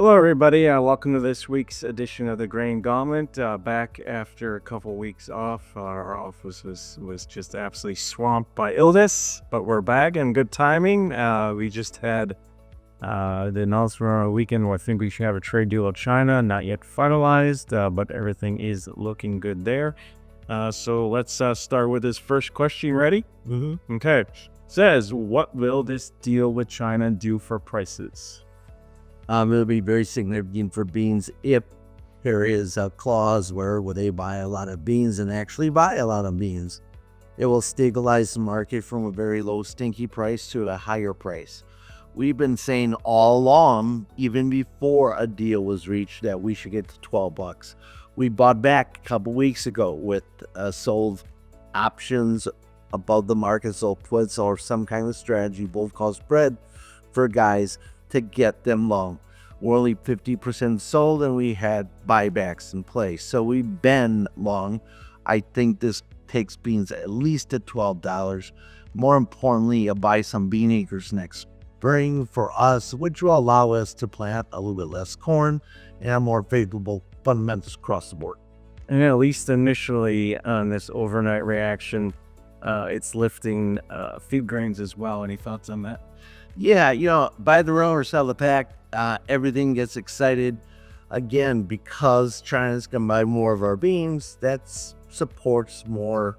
Hello, everybody. Welcome to this week's edition of the Grain Gauntlet. Back after a couple weeks off, our office was just absolutely swamped by illness, but we're back and good timing. We just had the announcement on a weekend where I think we should have a trade deal with China, not yet finalized, but everything is looking good there. So let's start with this first question. Ready? Mm-hmm. Okay. Says, what will this deal with China do for prices? It'll be very significant for beans if there is a clause where they buy a lot of beans and actually buy a lot of beans. It will stabilize the market from a very low stinky price to a higher price. We've been saying all along, even before a deal was reached, that we should get to $12. We bought back a couple weeks ago with sold options above the market, so puts or some kind of strategy, both called spread, for guys to get them long. We're only 50% sold and we had buybacks in place. So we've been long. I think this takes beans at least to $12. More importantly, I'll buy some bean acres next spring for us, which will allow us to plant a little bit less corn and more favorable fundamentals across the board. And at least initially on this overnight reaction, it's lifting feed grains as well. Any thoughts on that? Yeah, buy the row or sell the pack. Everything gets excited again because China's gonna buy more of our beans. That supports more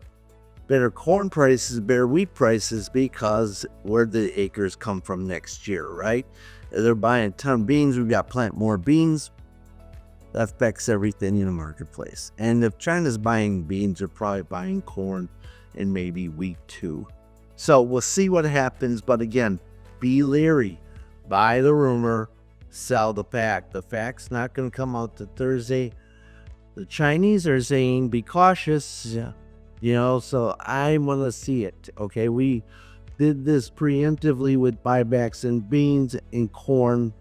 better corn prices, better wheat prices, because where the acres come from next year, right? If they're buying a ton of beans, we've got to plant more beans. That affects everything in the marketplace. And if China's buying beans, they're probably buying corn and maybe wheat too. So we'll see what happens. But again, be leery. Buy the rumor, sell the fact. The fact's not going to come out to Thursday. The Chinese are saying be cautious, so I want to see it. Okay, we did this preemptively with buybacks in beans and corn.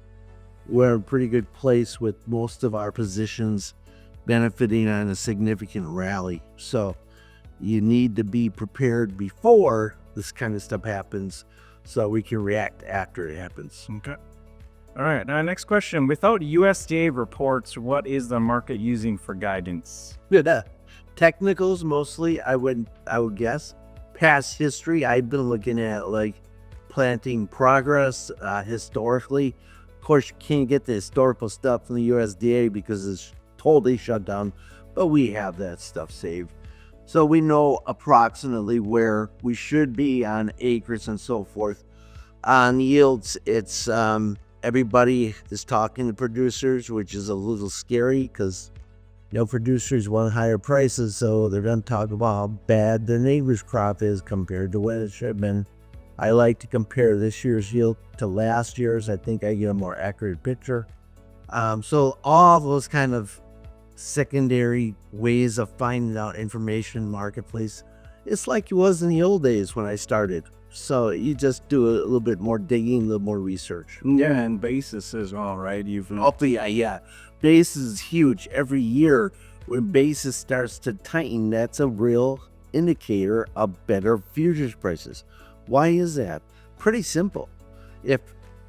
We're in a pretty good place with most of our positions benefiting on a significant rally. So you need to be prepared before this kind of stuff happens so we can react after it happens. Okay. All right. Now, next question. Without USDA reports, what is the market using for guidance? Good. Technicals mostly, I would guess. Past history, I've been looking at like planting progress historically. Of course, you can't get the historical stuff from the USDA because it's totally shut down, but we have that stuff saved. So we know approximately where we should be on acres and so forth. On yields, it's everybody is talking to producers, which is a little scary because producers want higher prices, so they're going to talk about how bad their neighbor's crop is compared to what it should have been. I like to compare this year's yield to last year's. I think I get a more accurate picture. So all those kind of secondary ways of finding out information in the marketplace, it's like it was in the old days when I started. So you just do a little bit more digging, a little more research. Yeah, and basis as well, right? Yeah. Basis is huge. Every year when basis starts to tighten, that's a real indicator of better futures prices. Why is that? Pretty simple. If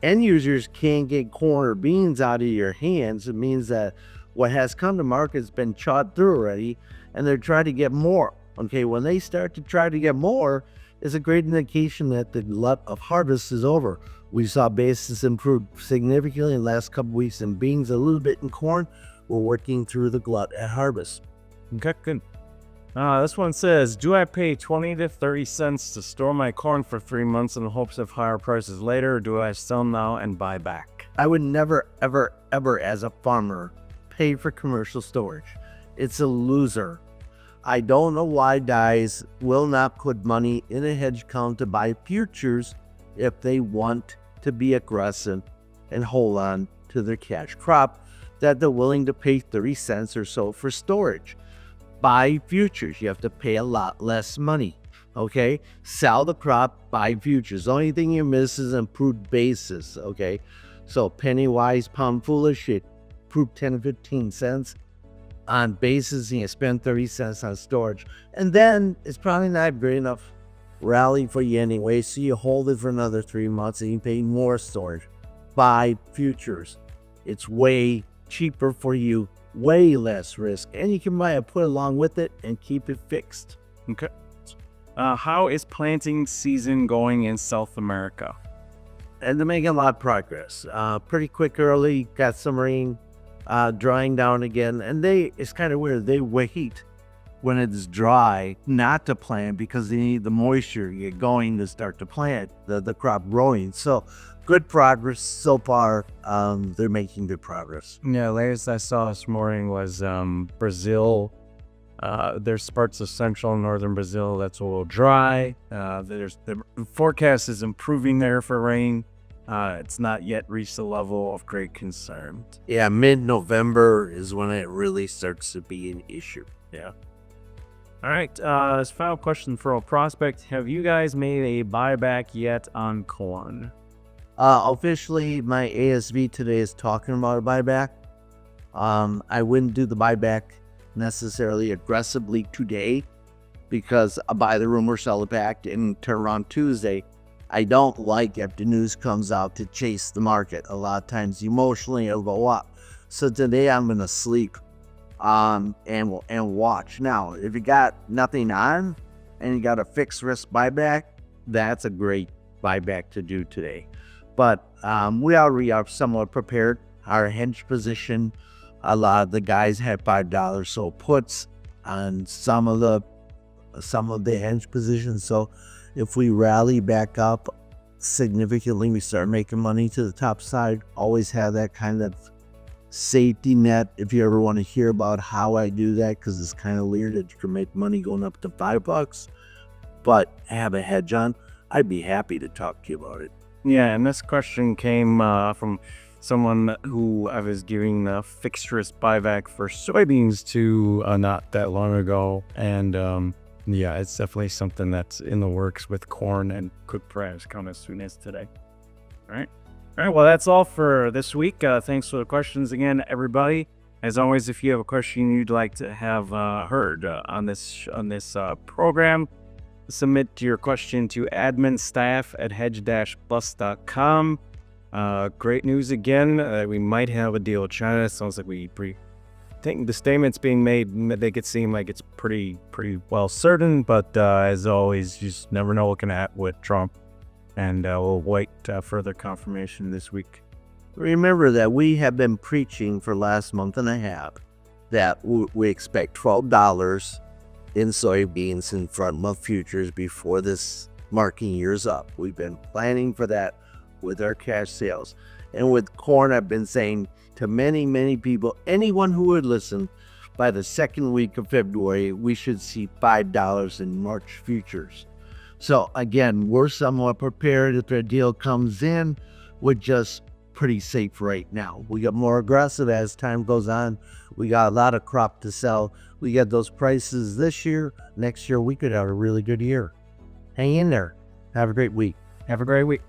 end users can't get corn or beans out of your hands, it means that what has come to market has been chawed through already, and they're trying to get more. Okay, when they start to try to get more, it's a great indication that the glut of harvest is over. We saw basis improve significantly in the last couple weeks in beans, a little bit in corn. We're working through the glut at harvest. Okay, good. This one says, do I pay 20 to 30 cents to store my corn for 3 months in the hopes of higher prices later, or do I sell now and buy back? I would never, ever, ever as a farmer pay for commercial storage. It's a loser. I don't know why guys will not put money in a hedge account to buy futures if they want to be aggressive and hold on to their cash crop that they're willing to pay 30 cents or so for storage. Buy futures. You have to pay a lot less money. Okay? Sell the crop, buy futures. The only thing you miss is improved basis. Okay? So penny wise, pound foolish, it improved 10 to 15 cents on basis, and you spend 30 cents on storage. And then it's probably not great enough rally for you anyway, so you hold it for another 3 months and you pay more storage. Buy futures. It's way cheaper for you, way less risk, and you can buy a put along with it and keep it fixed. Okay. How is planting season going in South America? And they're making a lot of progress. Pretty quick early, got some rain, drying down again, and it's kind of weird. They wait when it's dry not to plant because they need the moisture to get going to start to plant the crop growing. So good progress so far. They're making good progress. Yeah, latest I saw this morning was Brazil. There's parts of central and northern Brazil that's a little dry. The forecast is improving there for rain. It's not yet reached the level of great concern. Yeah, mid-November is when it really starts to be an issue. Yeah. All right. This final question for a prospect: have you guys made a buyback yet on corn? Officially, my ASV today is talking about a buyback. I wouldn't do the buyback necessarily aggressively today because I buy the rumor, sell it back, and turn around Tuesday. I don't like if the news comes out to chase the market. A lot of times emotionally it'll go up. So today I'm gonna sleep and watch. Now, if you got nothing on and you got a fixed risk buyback, that's a great buyback to do today. But we already are somewhat prepared. Our hedge position, a lot of the guys had $5 so puts on some of the hedge positions. So if we rally back up significantly, we start making money to the top side. Always have that kind of safety net if you ever want to hear about how I do that, because it's kind of weird that you can make money going up to $5 but have a hedge on. I'd be happy to talk to you about it. Yeah, and this question came from someone who I was giving a fixed risk buyback for soybeans to not that long ago, and yeah, it's definitely something that's in the works with corn, and could perhaps come as soon as today. All right. Well, that's all for this week. Thanks for the questions again, everybody. As always, if you have a question you'd like to have heard on this program, submit your question to adminstaff@hedge-plus.com. Great news again. We might have a deal with China. It sounds like I think the statements being made make it seem like it's pretty well certain, but as always, you just never know what can happen with Trump, and we'll wait further confirmation this week. Remember that we have been preaching for last month and a half that we expect $12 in soybeans in front month futures before this marking year's up. We've been planning for that with our cash sales. And with corn, I've been saying to many people, anyone who would listen, by the second week of February, we should see $5 in March futures. So again, we're somewhat prepared. If their deal comes in, we're just pretty safe right now. We get more aggressive as time goes on. We got a lot of crop to sell. We get those prices this year. Next year, we could have a really good year. Hang in there. Have a great week. Have a great week.